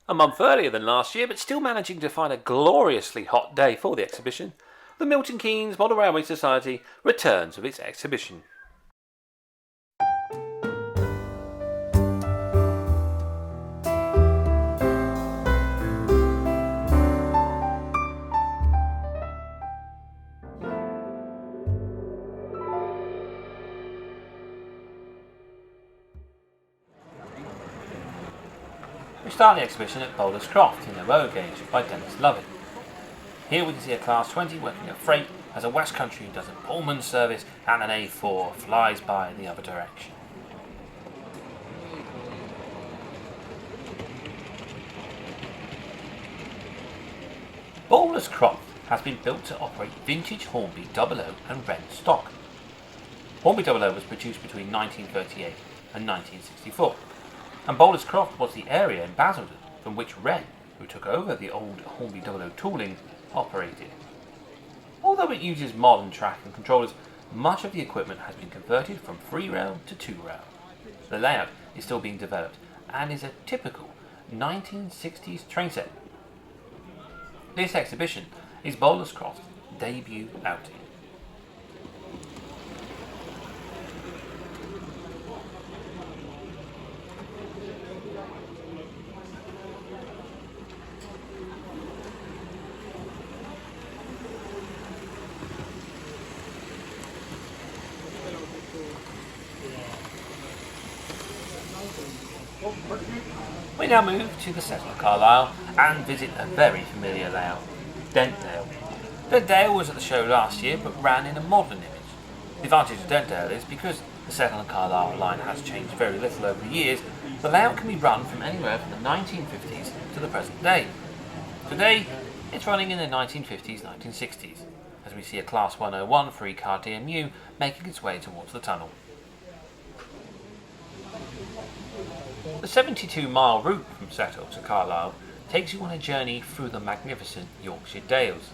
A month earlier than last year, but still managing to find a gloriously hot day for the exhibition, the Milton Keynes Model Railway Society returns with its exhibition. We start the exhibition at Bettws Croft in the road gauge by Dennis Lovett. Here we can see a Class 20 working at freight as a West Country does a Pullman service and an A4 flies by in the other direction. Bettws Croft has been built to operate vintage Hornby 00 and Wren stock. Hornby 00 was produced between 1938 and 1964. And Bettws Croft was the area in Basildon from which Wren, who took over the old Hornby 00 tooling, operated. Although it uses modern track and controllers, much of the equipment has been converted from 3-rail to 2-rail. The layout is still being developed and is a typical 1960s train set. This exhibition is Bettws Croft's debut outing. We now move to the settle of Carlisle and visit a very familiar layout, Dentdale. Dentdale was at the show last year but ran in a modern image. The advantage of Dentdale is because the Settle and Carlisle line has changed very little over the years, the layout can be run from anywhere from the 1950s to the present day. Today, it's running in the 1950s, 1960s, as we see a Class 101 3-car DMU making its way towards the tunnel. The 72-mile route from Settle to Carlisle takes you on a journey through the magnificent Yorkshire Dales,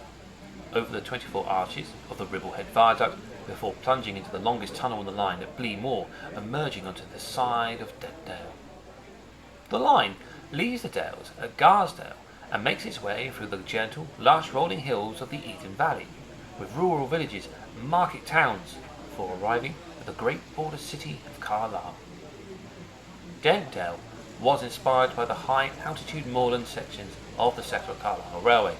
over the 24 arches of the Ribblehead Viaduct before plunging into the longest tunnel on the line at Blee Moor and merging onto the side of Dentdale. The line leaves the Dales at Garsdale and makes its way through the gentle, lush rolling hills of the Eden Valley, with rural villages and market towns, before arriving at the great border city of Carlisle. Dentdale was inspired by the high-altitude moorland sections of the Settle Carlisle Railway.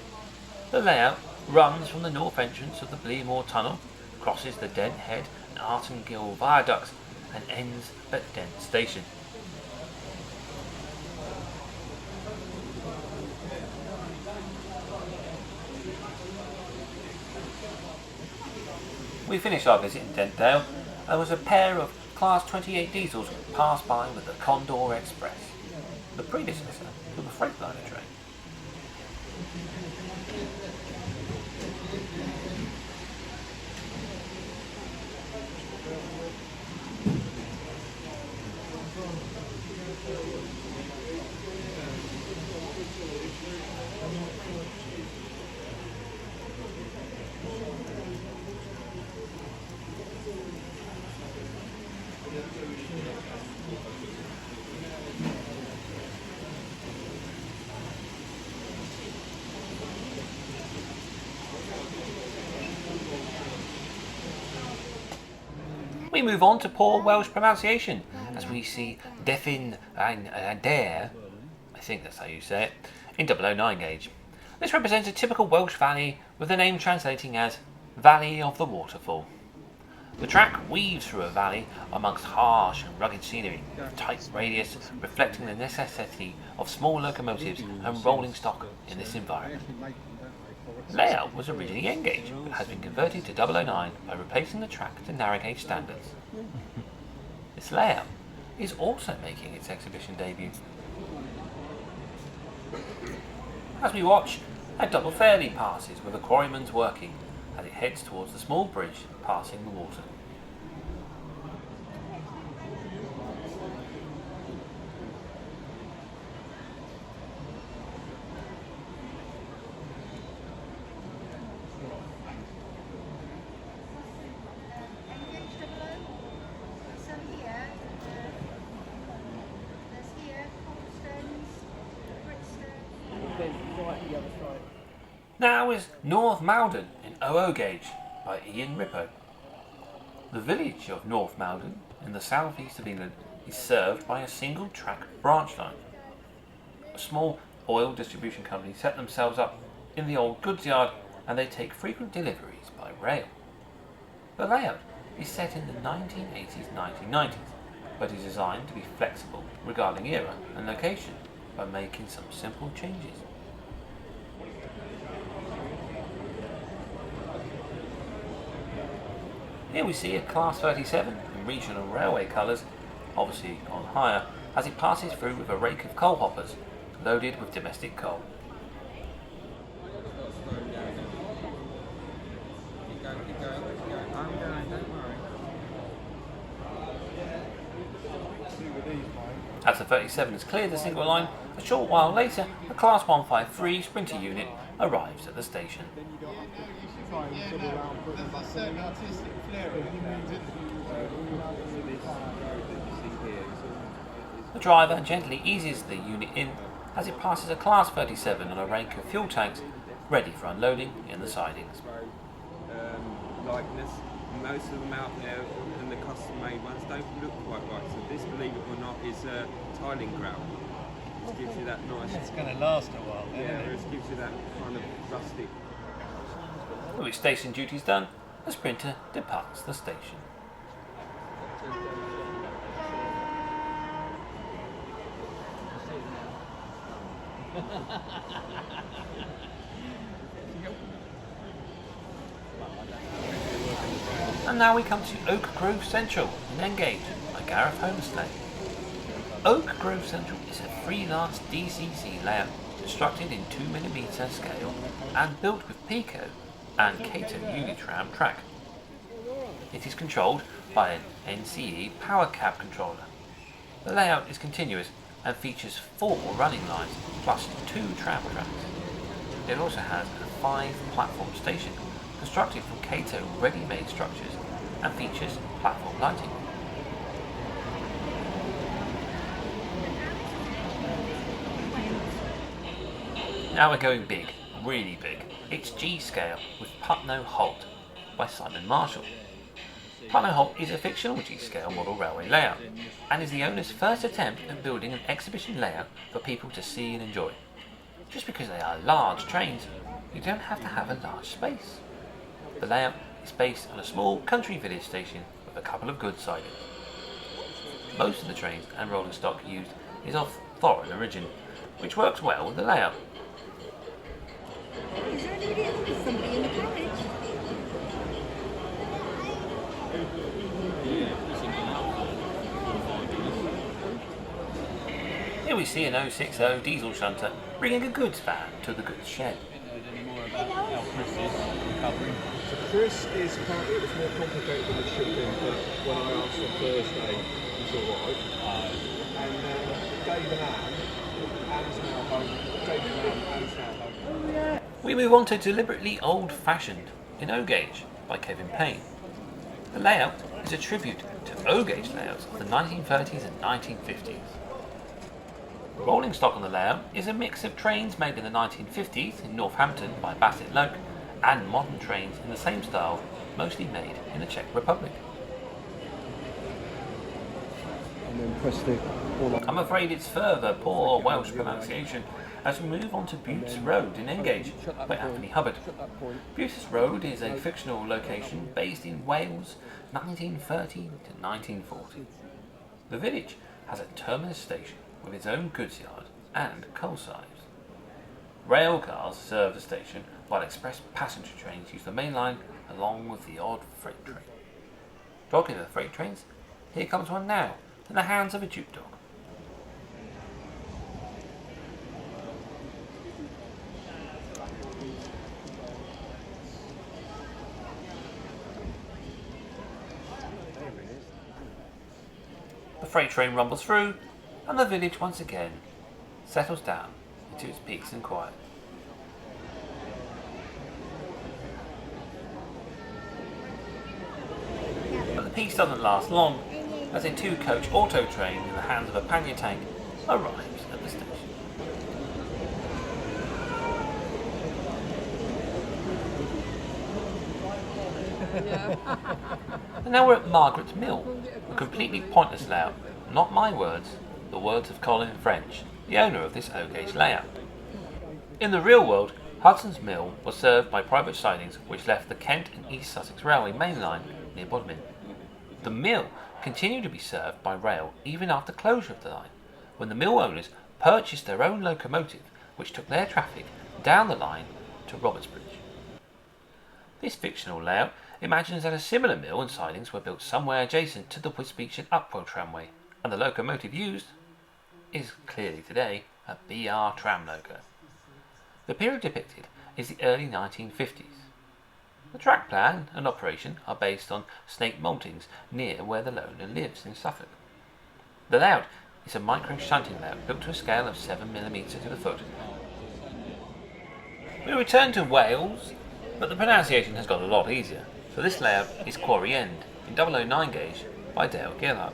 The layout runs from the north entrance of the Blee Moor Tunnel, crosses the Dent Head and Artengill viaducts, and ends at Dent Station. We finished our visit in Dentdale and was a pair of Class 28 diesels passed by with the Condor Express, the predecessor to the Freightliner train. We move on to poor Welsh pronunciation as we see Dyffryn Y Rhaedar, I think that's how you say it, in 009 gauge. This represents a typical Welsh valley with the name translating as Valley of the Waterfall. The track weaves through a valley amongst harsh and rugged scenery, with tight radius reflecting the necessity of small locomotives and rolling stock in this environment. The layout was originally N-gauge, but has been converted to 009 by replacing the track to narrow gauge standards. This layout is also making its exhibition debut. As we watch, a double fairly passes with the quarryman's working as it heads towards the small bridge passing the water. There's here, Cobblestones, Brixton, Now is North Maldon in OO gauge by Ian Rippo. The village of North Maldon in the southeast of England is served by a single track branch line. A small oil distribution company set themselves up in the old goods yard and they take frequent deliveries by rail. The layout is set in the 1980s-1990s, but is designed to be flexible regarding era and location by making some simple changes. Here we see a Class 37 in regional railway colours, obviously on hire, as it passes through with a rake of coal hoppers loaded with domestic coal. As the 37 has cleared the single line, a short while later, a Class 153 Sprinter unit arrives at the station. The driver gently eases the unit in as it passes a Class 37 on a rake of fuel tanks ready for unloading in the sidings. Likeness. Most of them out there and the custom made ones don't look quite right, so this, believe it or not, is tiling grout. It gives you that nice... It's going to last a while then, yeah, it gives you that kind of rustic... With its station duties done, the Sprinter departs the station. And now we come to Oakgrove Central in Engage by Gareth Homestay. Oakgrove Central is a freelance DCC layout constructed in 2mm scale and built with Pico and Cato Unitram track. It is controlled by an NCE power cab controller. The layout is continuous and features 4 running lines plus 2 tram tracks. It also has a 5-platform station constructed from Cato ready-made structures and features platform lighting. Now we're going big, really big. It's G-scale with Putnoe Halt by Simon Marshall. Putnoe Halt is a fictional G-scale model railway layout and is the owner's first attempt at building an exhibition layout for people to see and enjoy. Just because they are large trains, you don't have to have a large space. The layout is based on a small country village station with a couple of goods sidings. Most of the trains and rolling stock used is of foreign origin, which works well with the layout. Is there anybody else? There's somebody in the carriage. Here we see an 060 diesel shunter bringing a goods van to the goods shed. So Chris is apparently it's more complicated than it should be, but when I asked on Thursday, he's alright. And Dave and Anne's now home. Dave and Anne's now home. We move on to Deliberately Old-Fashioned in O-Gauge by Kevin Payne. The layout is a tribute to O-Gauge layouts of the 1930s and 1950s. Rolling stock on the layout is a mix of trains made in the 1950s in Northampton by Bassett Loke and modern trains in the same style, mostly made in the Czech Republic. And then press the I'm afraid it's further poor Welsh pronunciation as we move on to Bettws Road in Engage by Anthony Hubbard. Bettws Road is a fictional location based in Wales 1930 to 1940. The village has a terminus station with its own goods yard and coal sieves. Rail cars serve the station while express passenger trains use the main line along with the odd freight train. Talking of freight trains, here comes one now in the hands of a jute dog. The freight train rumbles through and the village once again settles down into its peace and quiet. But the peace doesn't last long as a 2-coach auto train in the hands of a pannier tank arrives at the station. And now we're at Margaret's Mill, a completely pointless layout. Not my words, the words of Colin French, the owner of this O-gauge layout. In the real world, Hudson's Mill was served by private sidings which left the Kent and East Sussex Railway main line near Bodmin. The mill continued to be served by rail even after closure of the line, when the mill owners purchased their own locomotive which took their traffic down the line to Robertsbridge. This fictional layout imagines that a similar mill and sidings were built somewhere adjacent to the Wisbech and Upwell tramway, and the locomotive used is clearly today a BR tram loco. The period depicted is the early 1950s. The track plan and operation are based on Snake Maltings near where the owner lives in Suffolk. The layout is a micro shunting layout built to a scale of 7mm to the foot. We return to Wales, but the pronunciation has got a lot easier, so this layout is Quarry End in 009 gauge by Dale Gillard.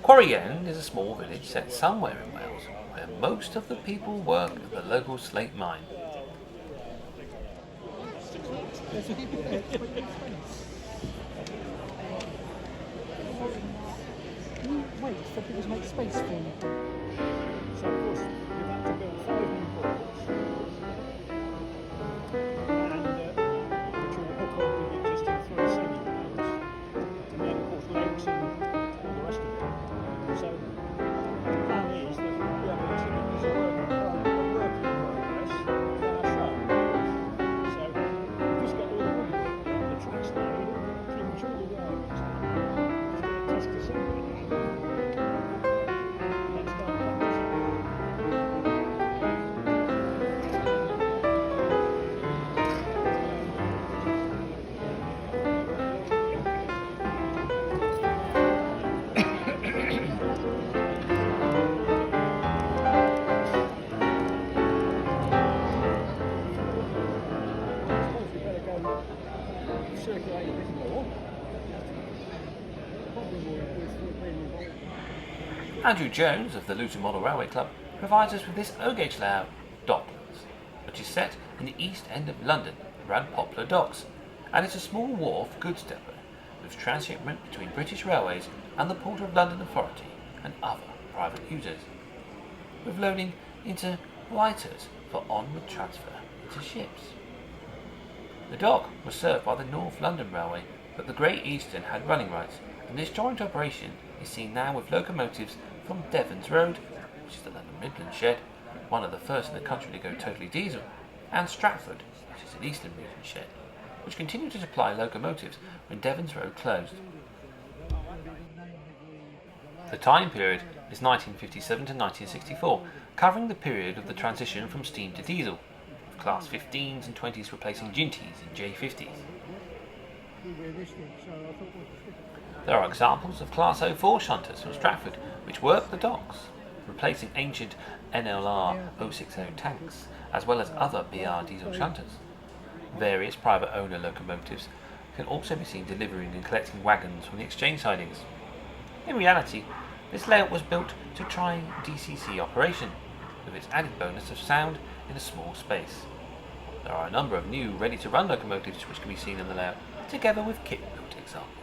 Quarry End is a small village set somewhere in Wales where most of the people work at the local slate mine. Wait for people to make space for you. So of course you've had to build 5 new ports, and which will hook up with the existing 3 sailing roads, and then of course lakes and all the rest of it. So the plan is that we'll be able to use a work in progress for our show. So we've just got all the tracks laid, pretty much all the work is done. Just got to test the assembly now. Andrew Jones of the Luton Model Railway Club provides us with this O-gauge layout, Docklands, which is set in the east end of London around Poplar Docks, and is a small wharf goods depot with transshipment between British Railways and the Port of London Authority and other private users, with loading into lighters for onward transfer into ships. The dock was served by the North London Railway, but the Great Eastern had running rights, and this joint operation is seen now with locomotives from Bettws Road, which is the London Midland shed, one of the first in the country to go totally diesel, and Stratford, which is an Eastern region shed, which continued to supply locomotives when Bettws Road closed. The time period is 1957 to 1964, covering the period of the transition from steam to diesel, with Class 15s and 20s replacing Ginties and J50s. There are examples of Class 04 shunters from Stratford which work the docks, replacing ancient NLR 060 tanks, as well as other BR diesel shunters. Various private owner locomotives can also be seen delivering and collecting wagons from the exchange sidings. In reality, this layout was built to try DCC operation, with its added bonus of sound in a small space. There are a number of new ready-to-run locomotives which can be seen in the layout, together with kit-built examples.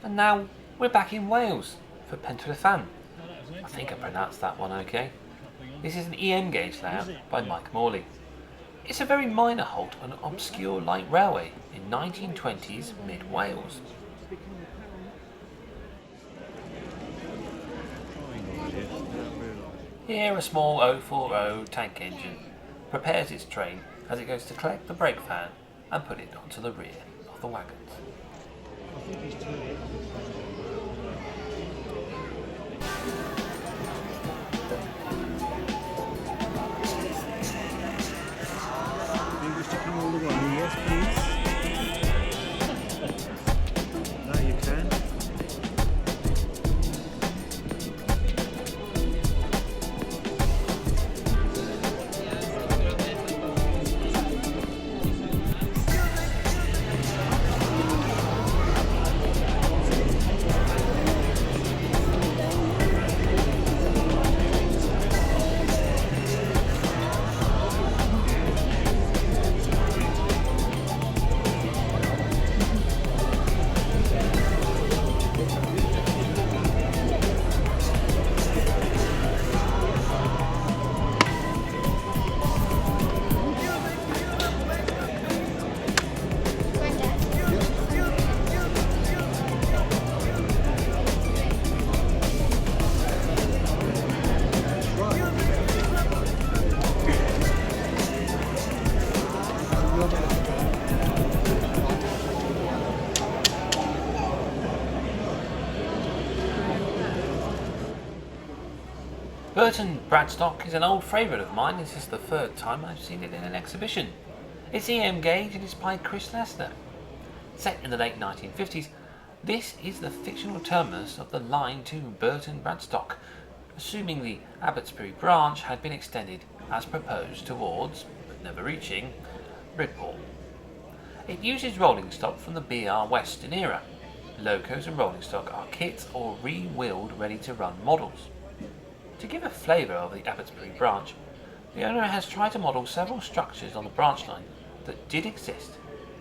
And now we're back in Wales for Pentrefan. I think I pronounced that one okay. This is an EM gauge layout by Mike Morley. It's a very minor halt on an obscure light railway in 1920s mid-Wales. Here a small 040 tank engine prepares its train as it goes to collect the brake fan and put it onto the rear of the wagons. English to come all the way, yes please. Now you can. Burton Bradstock is an old favourite of mine. This is the third time I've seen it in an exhibition. It's EM gauge and it's by Chris Lester. Set in the late 1950s, this is the fictional terminus of the line to Burton Bradstock, assuming the Abbotsbury branch had been extended as proposed towards, but never reaching, Bridport. It uses rolling stock from the BR Western era. Locos and rolling stock are kit or re-wheeled ready-to-run models. To give a flavour of the Abbotsbury branch, the owner has tried to model several structures on the branch line that did exist,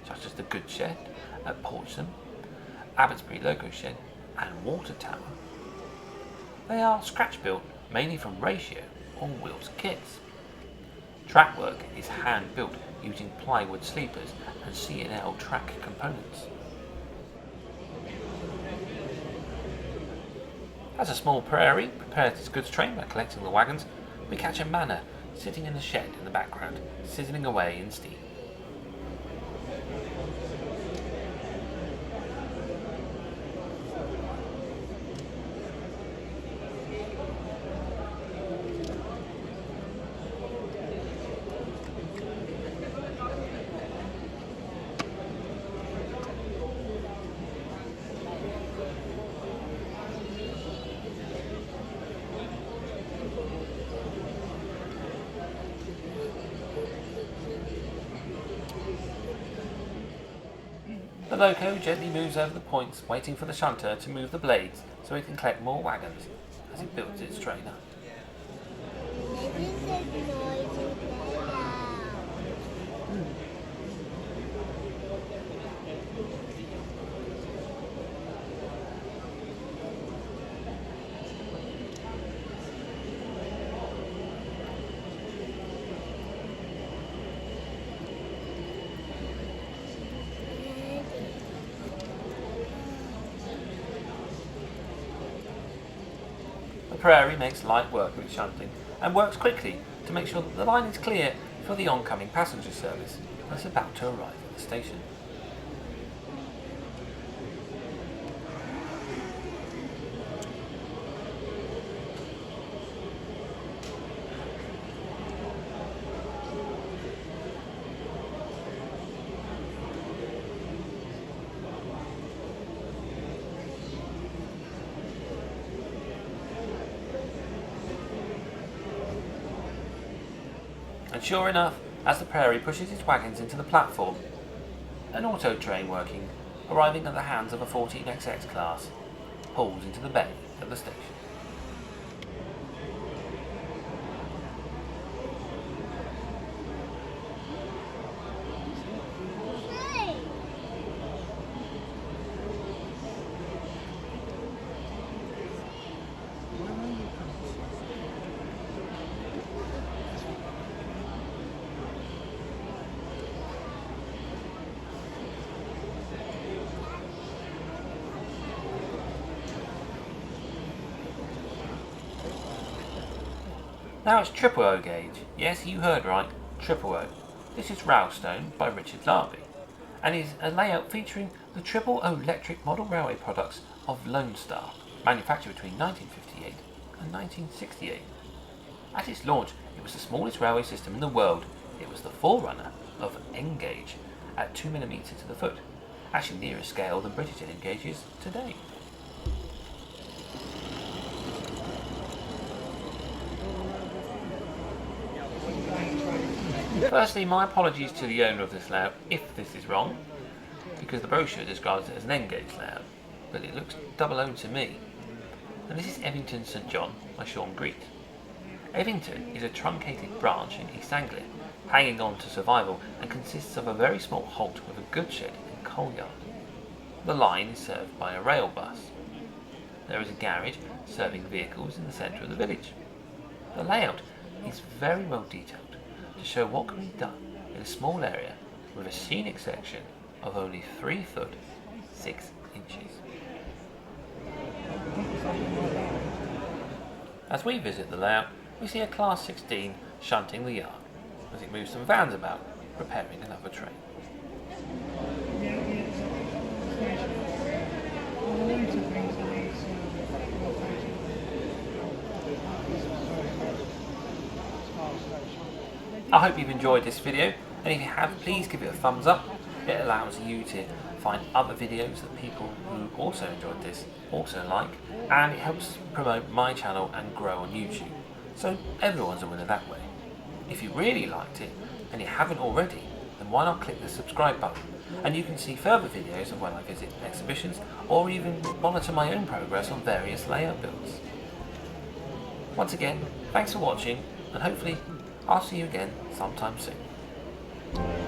such as the goods shed at Portsmouth, Abbotsbury Loco Shed and Water Tower. They are scratch-built mainly from ratio or wheels kits. Track work is hand-built using plywood sleepers and C&L track components. As a small prairie prepares its goods train by collecting the wagons, we catch a manor sitting in the shed in the background, sizzling away in steam. The loco gently moves over the points, waiting for the shunter to move the blades so it can collect more wagons as it builds its train up. The prairie makes light work of its shunting and works quickly to make sure that the line is clear for the oncoming passenger service that's about to arrive at the station. And sure enough, as the prairie pushes its wagons into the platform, an auto train working, arriving at the hands of a 14XX class, pulls into the bay at the station. Now it's triple O gauge. Yes, you heard right, triple O. This is Ralstone by Richard Larby, and is a layout featuring the triple O electric model railway products of Lone Star, manufactured between 1958 and 1968. At its launch, it was the smallest railway system in the world. It was the forerunner of N gauge at 2mm to the foot, actually nearer scale than British N gauges today. Firstly, my apologies to the owner of this layout if this is wrong, because the brochure describes it as an N-gauge layout, but it looks double O to me. And this is Evington St.John by Sean Greet. Evington is a truncated branch in East Anglia, hanging on to survival, and consists of a very small halt with a goods shed and coal yard. The line is served by a rail bus. There is a garage serving vehicles in the centre of the village. The layout is very well detailed to show what can be done in a small area with a scenic section of only 3 foot 6 inches. As we visit the layout, we see a Class 16 shunting the yard as it moves some vans about, preparing another train. I hope you've enjoyed this video, and if you have, please give it a thumbs up. It allows you to find other videos that people who also enjoyed this also like, and it helps promote my channel and grow on YouTube. So everyone's a winner that way. If you really liked it, and you haven't already, then why not click the subscribe button, and you can see further videos of when I visit exhibitions, or even monitor my own progress on various layout builds. Once again, thanks for watching, and hopefully I'll see you again sometime soon.